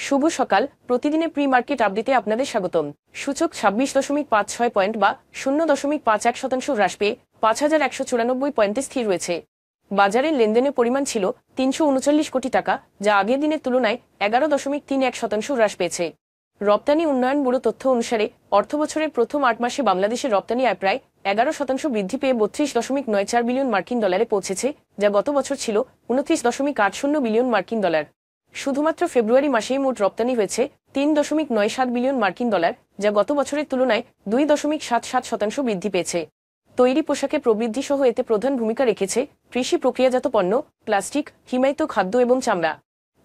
শুভ সকাল। প্রতিদিনের pre market আপডেটে আপনাদের স্বাগতম। সূচক 26.56 পয়েন্ট বা 0.51% হ্রাস পেয়ে 5,194 পয়েন্টে স্থির রয়েছে। বাজারের লেনদেনের পরিমাণ ছিল 339 কোটি টাকা, যা আগের দিনের তুলনায় 11.31% হ্রাস পেয়েছে। রপ্তানি উন্নয়ন ব্যুরো তথ্য অনুসারে অর্থবছরের প্রথম 8 মাসে বাংলাদেশের রপ্তানি আয় প্রায় 11% বৃদ্ধি পেয়ে 32.94 বিলিয়ন মার্কিন ডলারে পৌঁছেছে, যা গত বছর ছিল 29.80 বিলিয়ন মার্কিন ডলার। শুধুমাত্র ফেব্রুয়ারি মাসেই মোট রপ্তানি হয়েছে 3.97 বিলিয়ন মার্কিন ডলার, যা গত বছরের তুলনায় 2.77% বৃদ্ধি পেয়েছে। তৈরি পোশাকে প্রবৃদ্ধি সহ এতে প্রধান ভূমিকা রেখেছে কৃষি প্রক্রিয়াজাত পণ্য, প্লাস্টিক, হিমায়িত খাদ্য এবং চামড়া।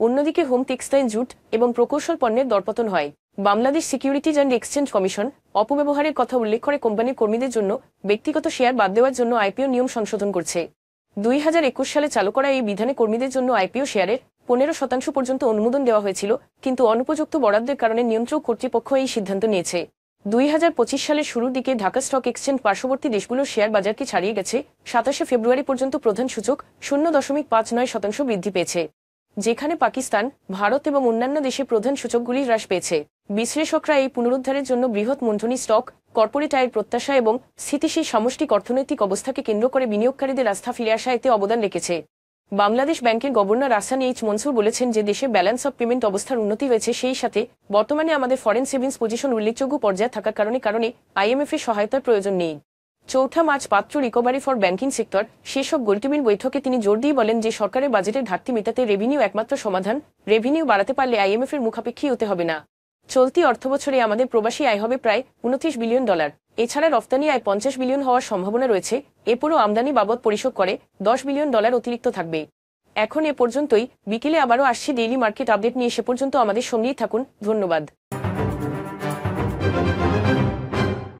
অন্যদিকে হোম টেক্সটাইল, জুট এবং প্রকৌশল পণ্যের দরপতন হয়। Bangladesh securities and exchange commission অপব্যবহারের কথা উল্লেখ করে কোম্পানির কর্মীদের জন্য ব্যক্তিগত শেয়ার বাদ দেওয়ার জন্য আইপিও নিয়ম সংশোধন করছে। 2021 সালে চালু করা এই বিধানে কর্মীদের জন্য আইপিও শেয়ারের 15% পর্যন্ত অনুমোদন দেওয়া হয়েছিল, কিন্তু অনুপযুক্ত বরাদ্দের কারণে নিয়ন্ত্রক কর্তৃপক্ষ এই সিদ্ধান্ত নিয়েছে। 2025 সালের শুরুর দিকে ঢাকা স্টক এক্সচেঞ্জ পার্শ্ববর্তী দেশগুলোর শেয়ার বাজারকে ছাড়িয়ে গেছে। 27 ফেব্রুয়ারি পর্যন্ত প্রধান সূচক 0.59% বৃদ্ধি পেয়েছে, যেখানে পাকিস্তান, ভারত এবং অন্যান্য দেশে প্রধান সূচকগুলি হ্রাস পেয়েছে। বিশ্লেষকরা এই পুনরুদ্ধারের জন্য বৃহৎ মূলধনী স্টক, কর্পোরেট আয়ের প্রত্যাশা এবং স্থিতিশীল সামষ্টিক অর্থনৈতিক অবস্থাকে কেন্দ্র করে বিনিয়োগকারীদের আস্থা ফিরে আসা এতে অবদান রেখেছে। বাংলাদেশ ব্যাংকের গভর্নর আহসান এইচ মনসুর বলেছেন যে দেশে ব্যালেন্স অফ পেমেন্ট অবস্থার উন্নতি হয়েছে, সেই সাথে বর্তমানে আমাদের ফরেন সেভিংস পজিশন উল্লেখযোগ্য পর্যায়ে থাকার কারণে আইএমএফ এর সহায়তার প্রয়োজন নেই। 4 মার্চ পাত্র রিকভারি ফর ব্যাংকিং সেক্টর শীর্ষক গোলটেবিল বৈঠকে তিনি জোর দিয়ে বলেন যে সরকারের বাজেটের ঘাটতি মেটাতে রেভিনিউ একমাত্র সমাধান। রেভিনিউ বাড়াতে পারলে আইএমএফ এর মুখাপেক্ষী হতে হবে না। চলতি অর্থবছরে আমাদের প্রবাসী আয় হবে প্রায় 29 বিলিয়ন ডলার। এছাড়া রফতানি আয় 50 বিলিয়ন হওয়ার সম্ভাবনা রয়েছে। এরপরও আমদানি বাবদ পরিশোধ করে 10 বিলিয়ন ডলার অতিরিক্ত থাকবে। এখন এ পর্যন্তই। বিকেলে আবারও আসছি ডেইলি মার্কেট আপডেট নিয়ে। সে পর্যন্ত আমাদের সঙ্গেই থাকুন। ধন্যবাদ।